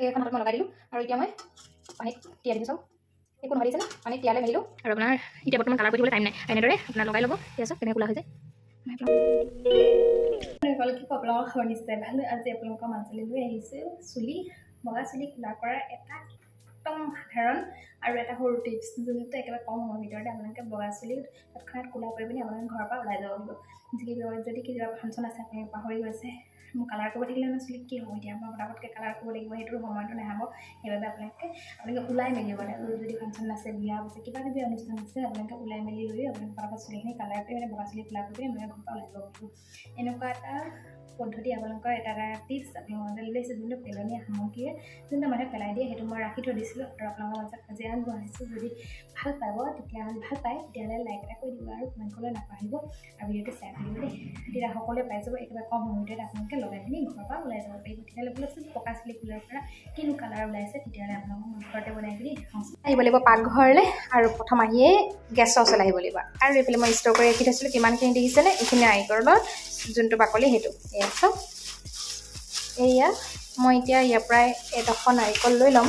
এইখন হাতত মই লগাই দিলোঁ আৰু এতিয়া মই পানীত তিয়াই দিছোঁ। চাওক একো নহয় দিছে না, পানীত তিয়ালে মেলিলোঁ আৰু আপোনাৰ এতিয়া বৰ্তমান কালাৰ কৰিবলৈ টাইম নাই। এনেদৰে আপোনাৰ লগাই ল'ব। এতিয়া চাওক কেনেকৈ কোলা হৈ যায়। আপোনালোকৰ খবৰ নিশ্চয় ভাল। আজি আপোনালোকৰ মাজলৈ লৈ আহিছোঁ চুলি বগা চুলি কোলা কৰাৰ এটা একদম সাধাৰণ আৰু এটা সৰু টিপছ, যোনটো একেবাৰে কম সময়ৰ ভিতৰতে আপোনালোকে বগা চুলি তৎক্ষণাত কোলা কৰি পিনি আপোনালোকে ঘৰৰ পৰা ওলাই যাব লাগিব। যদি কিবা ফাংচন আছে আপুনি পাহৰি গৈছে, মোক কালাৰ কৰিব থাকিলে মানে চুলি কি হ'ব, এতিয়া মই ফটাফটকৈ কালাৰ কৰিব লাগিব, সেইটোৰ সময়টো নাহাব। সেইবাবে আপোনালোকে ওলাই মেলিব লাগিব। যদি ফাংচন আছে, বিয়া আছে, কিবা কিবি অনুষ্ঠান আছে, আপোনালোকে ওলাই মেলি লৈ আপোনালোকে ফটাফট চুলিখিনি কালাৰ কৰি মানে বগা চুলি কোলা কৰি আপোনালোকে ঘৰৰ পৰা ওলাই যাব লাগিব। এনেকুৱা এটা পদ্ধতি আপোনালোকৰ এটা টিপছ আপোনালোকে লৈছে, যোনটো পেলনীয়া সামগ্ৰীয়ে যোনটো মানুহে পেলাই দিয়ে, সেইটো মই ৰাখি থৈ দিছিলোঁ আৰু আপোনালোকৰ মাজত আজি আগবঢ়াইছোঁ। যদি ভাল তেতিয়াহ'লে লাইক এটা কৰি দিব আৰু কমেণ্ট কৰিবলৈ নাপাহৰিব আৰু ভিডিঅ'টো শ্বেয়াৰ কৰিব দেই। তেতিয়া সকলোৱে পাই যাব। একেবাৰে কম সময়তে আপোনালোকে লগাই পিনি ঘৰৰ পৰা ওলাই যাব পাৰিব। তেতিয়াহ'লে বোলে পকা চুলি কোলাৰ পৰা কিনো কালাৰ ওলাইছে, তেতিয়াহ'লে আপোনালোকক ঘৰতে বনাই পিনি আহিব লাগিব পাকঘৰলৈ। আৰু প্ৰথম আহিয়ে গেছৰ ওচৰলৈ আহিব লাগিব। আৰু এইফালে মই ষ্ট'ৰ কৰি ৰাখি থৈছিলোঁ কিমানখিনি দেখিছেনে, এইখিনি নাৰিকলৰ যোনটো বাকলি সেইটো। এয়া চাওক, এয়া মই এতিয়া ইয়াৰ পৰাই এডোখৰ নাৰিকল লৈ ল'ম।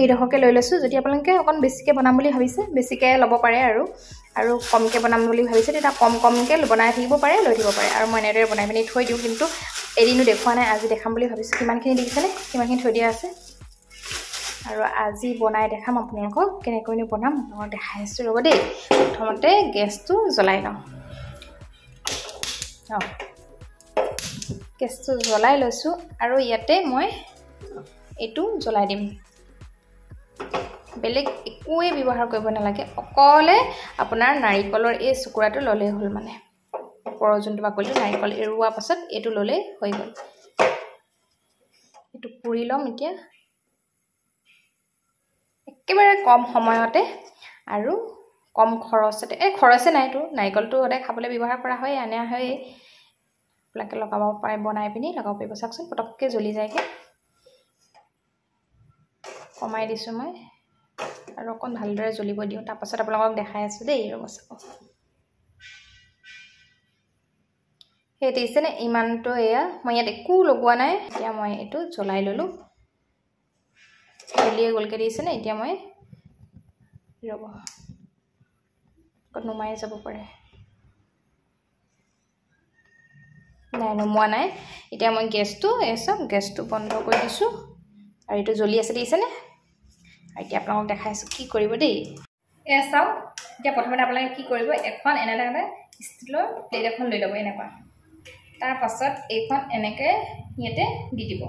এইডোখৰকৈ লৈ লৈছোঁ। যদি আপোনালোকে অকণ বেছিকৈ বনাম বুলি ভাবিছে, বেছিকৈ ল'ব পাৰে আৰু কমকৈ বনাম বুলি ভাবিছে, তেতিয়া কমকৈ বনাই থাকিব পাৰে, লৈ থাকিব পাৰে। আৰু মই এনেদৰে বনাই পিনি থৈ দিওঁ, কিন্তু এদিনো দেখুওৱা নাই, আজি দেখাম বুলি ভাবিছোঁ। কিমানখিনি দেখিছেনে, কিমানখিনি থৈ দিয়া আছে। আৰু আজি বনাই দেখাম আপোনালোকক, কেনেকৈনো বনাম আপোনালোকক দেখাই আছোঁ। ৰ'ব দেই, প্ৰথমতে গেছটো জ্বলাই লওঁ। গেছটো জ্বলাই লৈছোঁ আৰু ইয়াতে মই এইটো জ্বলাই দিম। বেলেগ একোৱে ব্যৱহাৰ কৰিব নালাগে, অকলে আপোনাৰ নাৰিকলৰ এই চুকুৰাটো ল'লেই হ'ল। মানে ওপৰৰ যোনটো বাকলিটো নাৰিকল এৰুৱাৰ পাছত এইটো ল'লেই হৈ গ'ল। এইটো পুৰি ল'ম এতিয়া একেবাৰে কম সময়তে আৰু কম খৰচতে। খৰচে নাইতো, নাৰিকলটো সদায় খাবলৈ ব্যৱহাৰ কৰা হয়, অনা হয়। আপোনালোকে লগাব পাৰে, বনাই পিনি লগাব পাৰিব। চাওকচোন পটককৈ জ্বলি যায়গৈ। কমাই দিছোঁ মই আৰু অকণ ভালদৰে জ্বলিব দিওঁ, তাৰপাছত আপোনালোকক দেখাই আছোঁ দেই। ৰ'ব চাব, সেই দেখিছেনে ইমানটো। এয়া মই ইয়াত একো লগোৱা নাই। এতিয়া মই এইটো জ্বলাই ল'লোঁ, জ্বলিয়ে গ'লকৈ দেখিছেনে। এতিয়া মই ৰ'ব নুমাই যাব পাৰে, নাই নুমোৱা নাই। এতিয়া মই গেছটো চাওক, গেছটো বন্ধ কৰি দিছোঁ আৰু এইটো জ্বলি আছে দেখিছেনে। এতিয়া আপোনালোকক দেখাইছোঁ কি কৰিব দেই। এয়া চাওক, এতিয়া প্ৰথমতে আপোনালোকে কি কৰিব, এখন এনেদৰে ষ্টীলৰ প্লেট এখন লৈ ল'ব এনেকুৱা। তাৰপাছত এইখন এনেকৈ ইয়াতে দি দিব।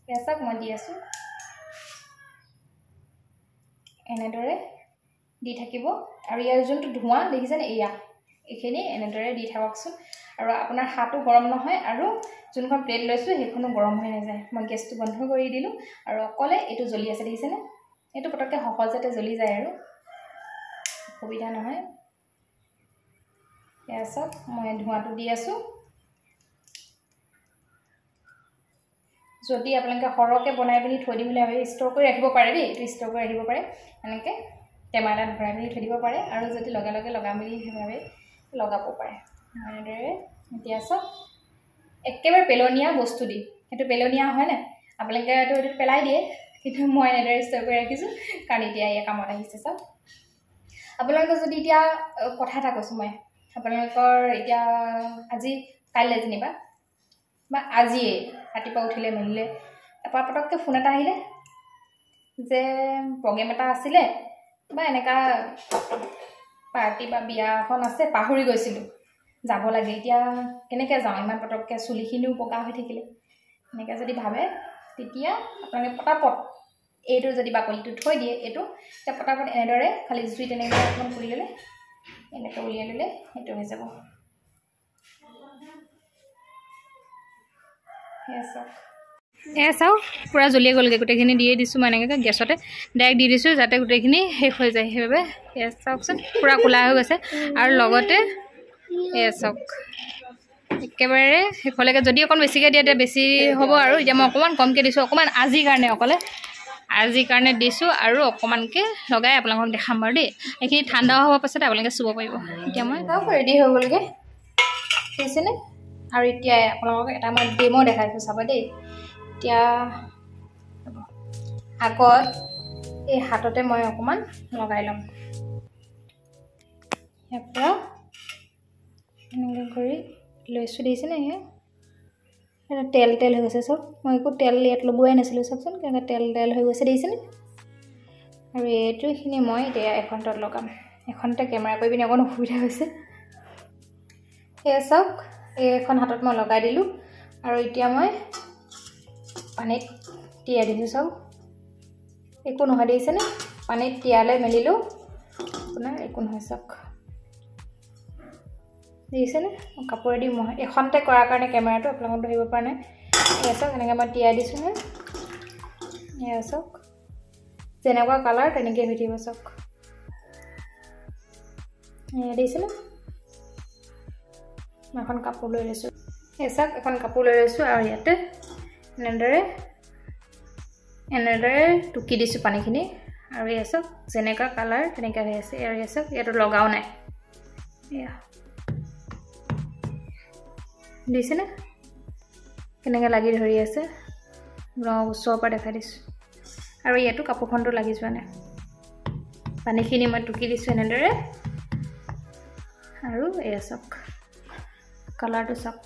এয়া চাওক মই দি আছোঁ, এনেদৰে দি থাকিব। আৰু ইয়াৰ যোনটো ধোঁৱা দেখিছেনে, এইখিনি এনেদৰে দি থাককচোন। আৰু আপোনাৰ হাতো গৰম নহয় আৰু যোনখন প্লেট লৈছোঁ সেইখনো গৰম হৈ নাযায়। মই গেছটো বন্ধ কৰি দিলোঁ আৰু অকলে এইটো জ্বলি আছে দেখিছেনে। এইটো পটককৈ সহজতে জ্বলি যায় আৰু অসুবিধা নহয়। এয়া চাওক মই ধোঁৱাটো দি আছোঁ। যদি আপোনালোকে সৰহকৈ বনাই পিনি থৈ দিম বুলি ভাবি ষ্ট'ৰ কৰি ৰাখিব পাৰে দেই, এইটো ষ্ট'ৰ কৰি ৰাখিব পাৰে। এনেকৈ টেমা এটাত ভৰাই পিনি থৈ দিব পাৰে। আৰু যদি লগে লগে লগাম বুলি ভাবে লগাব পাৰে। এনেদৰে এতিয়া চাওক, একেবাৰে পেলনীয়া বস্তু দি, সেইটো পেলনীয়া হয়নে, আপোনালোকে এইটো পেলাই দিয়ে, কিন্তু মই এনেদৰে ষ্ট'ৰ কৰি ৰাখিছোঁ কাৰণ এতিয়া এয়া কামত আহিছে। চাওক আপোনালোকৰ যদি এতিয়া কথা এটা কৈছোঁ মই, আপোনালোকৰ এতিয়া আজি কাইলৈ যেনিবা বা আজিয়ে ৰাতিপুৱা উঠিলে মেলিলে, তাৰপৰা পটককৈ ফোন এটা আহিলে যে প্ৰগ্ৰেম এটা আছিলে বা এনেকুৱা পাৰ্টি বা বিয়া এখন আছে, পাহৰি গৈছিলোঁ, যাব লাগে, এতিয়া কেনেকৈ যাওঁ, ইমান পটককৈ চুলিখিনিও বগা হৈ থাকিলে, এনেকৈ যদি ভাবে, তেতিয়া আপোনালোকে পটাপট এইটো যদি বাকলিটো থৈ দিয়ে, এইটো এতিয়া পটাপট এনেদৰে খালি জুইত এনেকৈ অকণমান পুৰি ল'লে, এনেকৈ উলিয়াই ল'লে সেইটো হৈ যাব। চাওক পূৰা জ্বলিয়ে গ'লগৈ, গোটেইখিনি দিয়ে দিছোঁ মই এনেকৈ গেছতে ডাইৰেক্ট দি দিছোঁ যাতে গোটেইখিনি শেষ হৈ যায়। সেইবাবে চাওকচোন পূৰা ক'লা হৈ গৈছে। আৰু লগতে চাওক একেবাৰে শেষলৈকে যদি অকণ বেছিকৈ দিয়ে তেতিয়া বেছি হ'ব। আৰু এতিয়া মই অকণমান কমকৈ দিছোঁ, অকণমান আজিৰ কাৰণে দিছোঁ আৰু অকণমানকৈ লগাই আপোনালোকক দেখাম বাৰু দেই। এইখিনি ঠাণ্ডা হোৱাৰ পাছতে আপোনালোকে চুব পাৰিব। এতিয়া মই চাওক ৰেডি হৈ গ'লগৈ দেখিছেনে। আৰু এতিয়া আপোনালোকক এটা মই ডেমো দেখাইছোঁ চাব দেই। এতিয়া আগত এই হাততে মই অকমান লগাই লম এটা এনেকৈ কৰি লৈছো দিছে নে এটা তেল তেল হৈ গৈছে সব মই একো তেল ইয়াত লগোৱাই নাছিলো সবচোন কেনে তেল তেল হৈ গৈছে দিছে নে আৰু এইটোখিনি মই এতিয়া এখনতে লগাম এখনতে কেমেৰা কৰি পিনে অকণ অসুবিধা হৈছে এই সব এখন হাতত মই লগাই দিলো আৰু এতিয়া মই পানীত তিয়াই দিছো সব একো নহয় দিছে নে পানীত তিয়ালে মেলিলো আপোনাৰ একো নহয় সক দিছে নে কাপোৰেদি মই এখনতে কৰাৰ কাৰণে কেমেৰাটো আপোনালোকক ধৰিব পৰা নাই এই সক এনেকৈ মই তিয়াই দিছো নে এই সক যেনেকুৱা কালাৰ তেনেকৈ হৈ থাকিব সক দিছে নে মই এখন কাপোৰ লৈ লৈছো এই সক এখন কাপোৰ লৈ লৈছো আৰু ইয়াতে এনেদৰে টুকি দিছো পানীখিনি আৰু এই সক যেনেকুৱা কালাৰ তেনেকৈ হৈ আছে আৰু এই সক ইয়াতো লগাও নাই এয়া দিছে নে কেনেকৈ লাগি ধৰি আছে ওচৰৰ পৰা দেখাই দিছো আৰু ইয়াতো কাপোৰখনটো লাগি যোৱা নাই পানীখিনি মই টুকি দিছো এনেদৰে আৰু এই সক কালাৰটো সক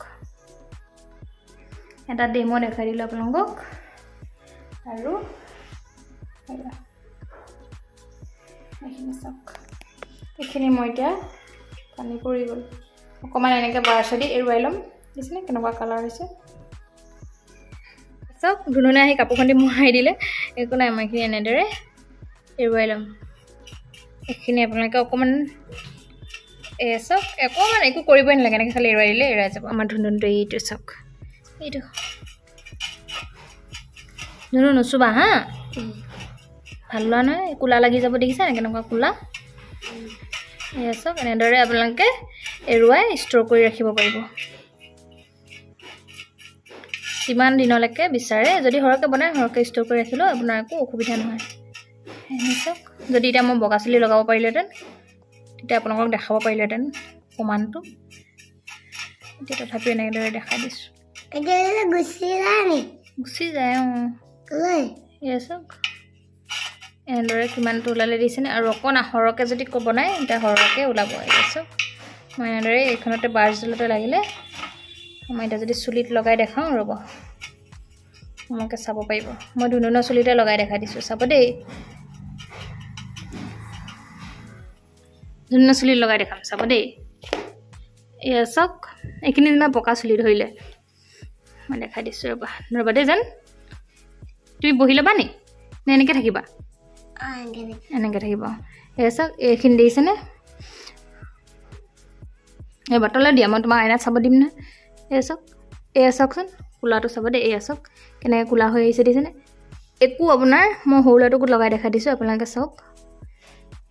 এটা ডেমো দেখাই দিলো আপোনালোকক আৰু এইখিনি সক এইখিনি মই এতিয়া পানী পৰি গ'ল অকণমান এনেকৈ ব্ৰাছ দি এৰুৱাই ল'ম দিছে নে কেনেকুৱা কালাৰ হৈছে সব ধুনুনে আহি কাপোৰখন দি মোহাৰি দিলে একো নাই মই এইখিনি এনেদৰে এৰুৱাই ল'ম এইখিনি আপোনালোকে অকণমান সক অকণমান একো কৰিবই নালাগে এনেকৈ খালি এৰুৱাই দিলে এৰাই যাব আমাৰ ধুনুটো এইটো সক এইটো ধুনু নুচুবা হা ভাল লোৱা নহয় কোলা লাগি যাব দেখিছা নে কেনেকুৱা কোলা সক এনেদৰে আপোনালোকে এৰুৱাই ষ্ট'ৰ কৰি ৰাখিব পাৰিব কিমান দিনলৈকে বিচাৰে যদি সৰহকৈ বনায় সৰহকৈ ষ্ট'ৰ কৰি ৰাখিলেও আপোনাৰ একো অসুবিধা নহয় সক যদি এতিয়া মই বগা চুলি লগাব পাৰিলোহেঁতেন তেতিয়া আপোনালোকক দেখাব পাৰিলোহেঁতেন প্ৰমাণটো এতিয়া তথাপিও এনেদৰে দেখাই দিছোঁ গুচি যায় সক এনেদৰে কিমানটো ওলালে দিছেনে আৰু অকণ সৰহকৈ যদি বনায় তেতিয়া সৰহকৈ ওলাব সক মই এনেদৰে এইখনতে বাৰ্জলতে লাগিলে মই এতিয়া যদি চুলিত লগাই দেখাওঁ ৰ'ব তোমালোকে চাব পাৰিব মই ধুনুনৰ চুলিতে লগাই দেখাই দিছোঁ চাব দেই ধুনুনৰ চুলিত লগাই দেখাম চাব দেই সক এইখিনি যেনিবা পকা চুলি ধৰিলে মই দেখাই দিছোঁ ৰ'বা দেই যেন তুমি বহি ল'বা নি নে এনেকৈ থাকিবা এনেকৈ থাকিব সক এইখিনি দিছেনে এই বাটলৈ দিয়া মই তোমাক আইনাত চাব দিম নহয় সক চাওকচোন কোলাটো চাব দেই সক কেনেকৈ কোলা হৈ আহিছে দিছেনে একো আপোনাৰ মই সৰু ল'ৰাটোকো লগাই দেখাই দিছোঁ আপোনালোকে চাওক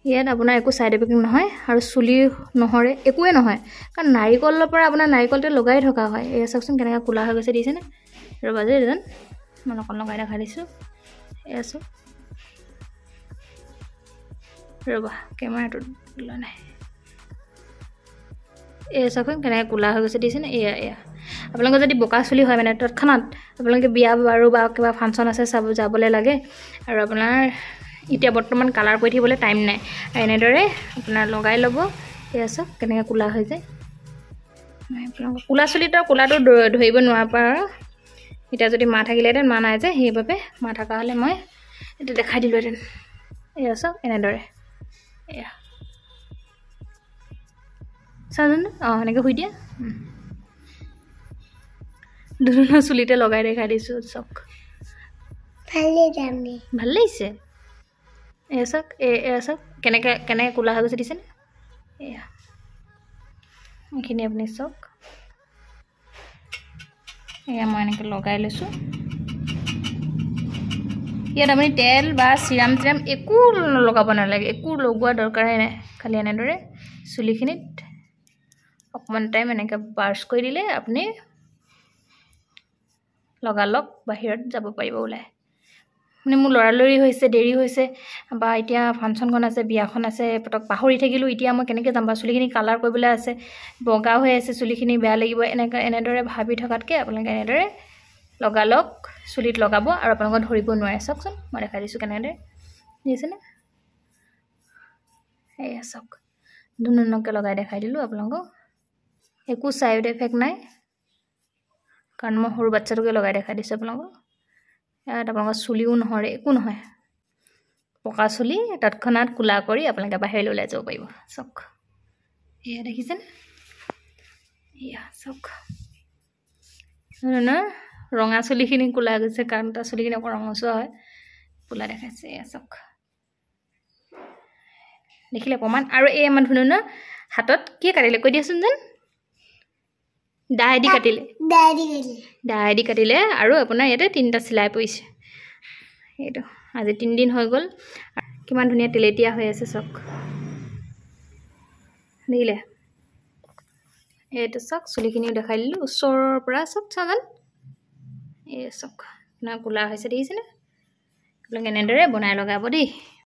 ইয়াত আপোনাৰ একো ছাইড এফেক্ট নহয় আৰু চুলি নহৰে একোৱে নহয় কাৰণ নাৰিকলৰ পৰা আপোনাৰ নাৰিকলটো লগাই থকা হয় চাওকচোন কেনেকৈ কোলা হৈ গৈছে দিছেনে ৰ'বা যে যেন মই অকণ লগাই দেখাই দিছোঁ চাওক ৰ'বা কেমেৰাটো লোৱা নাই চাওকচোন কেনেকৈ কোলা হৈ গৈছে দিছেনে এয়া আপোনালোকৰ যদি বোকা চুলি হয় মানে তৎক্ষণাত আপোনালোকে বিয়া বাৰু বা কিবা ফাংচন আছে যাবলৈ লাগে আৰু আপোনাৰ এতিয়া বৰ্তমান কালাৰ কৰি থাকিবলৈ টাইম নাই আৰু এনেদৰে আপোনাৰ লগাই ল'ব চাওক কেনেকৈ কোলা হৈ যায় আপোনালোকৰ কোলা চুলিটো কোলাটো ধৰিব নোৱাৰা পৰা এতিয়া যদি মা থাকিলেহেঁতেন মা নাই যে সেইবাবে মা থকা হ'লে মই এইটো দেখাই দিলোঁহেঁতেন চাওক এনেদৰে চাওঁচোন এনেকৈ শুই দিয়া ধুনুনৰ চুলিতে লগাই দেখাই দিছোঁ চাওক ভাল লাগিছে চাওক চাওক কেনেকৈ কোলা হৈ গৈছে দিছেনে এইখিনি আপুনি চাওক মই এনেকৈ লগাই লৈছোঁ ইয়াত আপুনি তেল বা চিৰাম একো লগাব নালাগে একো লগোৱা দৰকাৰেই নাই খালি এনেদৰে চুলিখিনিত অকণমান টাইম এনেকৈ ব্ৰাছ কৰি দিলে আপুনি লগালগ বাহিৰত যাব পাৰিব ওলাই মানে মোৰ লৰালৰি হৈছে দেৰি হৈছে বা এতিয়া ফাংচনখন আছে বিয়াখন আছে পটক পাহৰি থাকিলোঁ এতিয়া মই কেনেকৈ যাম বা চুলিখিনি কালাৰ কৰিবলৈ আছে বগা হৈ আছে চুলিখিনি বেয়া লাগিব এনেদৰে ভাবি থকাতকৈ আপোনালোকে এনেদৰে লগালগ চুলিত লগাব আৰু আপোনালোকে ধৰিব নোৱাৰে চাওকচোন মই দেখাই দিছোঁ কেনেদৰে দেখিছেনে এয়া চাওক ধুনীয়াকৈ লগাই দেখাই দিলোঁ আপোনালোকক একো ছাইড এফেক্ট নাই কাৰণ মই সৰু বাচ্চাটোকে লগাই দেখাই দিছোঁ আপোনালোকক ইয়াত আপোনালোকৰ চুলিও নহৰে একো নহয় পকা চুলি তৎক্ষণাত কোলা কৰি আপোনালোকে বাহিৰলৈ ওলাই যাব পাৰিব চাওক এয়া দেখিছেনে এয়া চাওক না ৰঙা চুলিখিনি কোলা গৈছে কাৰণ তাৰ চুলিখিনি অকণ ৰঙচুৱা হয় কোলা দেখাইছে এয়া চাওক দেখিলে প্ৰমাণ আৰু এই আমাৰ ধুনীয়া হাতত কি কাটিলে কৈ দিয়াচোন যেন দাহেদি কাটিলে আৰু আপোনাৰ ইয়াতে 3টা চিলাই পৰিছে এইটো আজি 3 দিন হৈ গ'ল কিমান ধুনীয়া তেলেতীয়া হৈ আছে চাওক দেখিলে এইটো চাওক চুলিখিনিও দেখাই দিলোঁ ওচৰৰ পৰা চাওক চাওকচোন এই চাওক আপোনাৰ কোলা হৈছে দেখিছেনে আপোনালোকে এনেদৰে বনাই লগাব দেই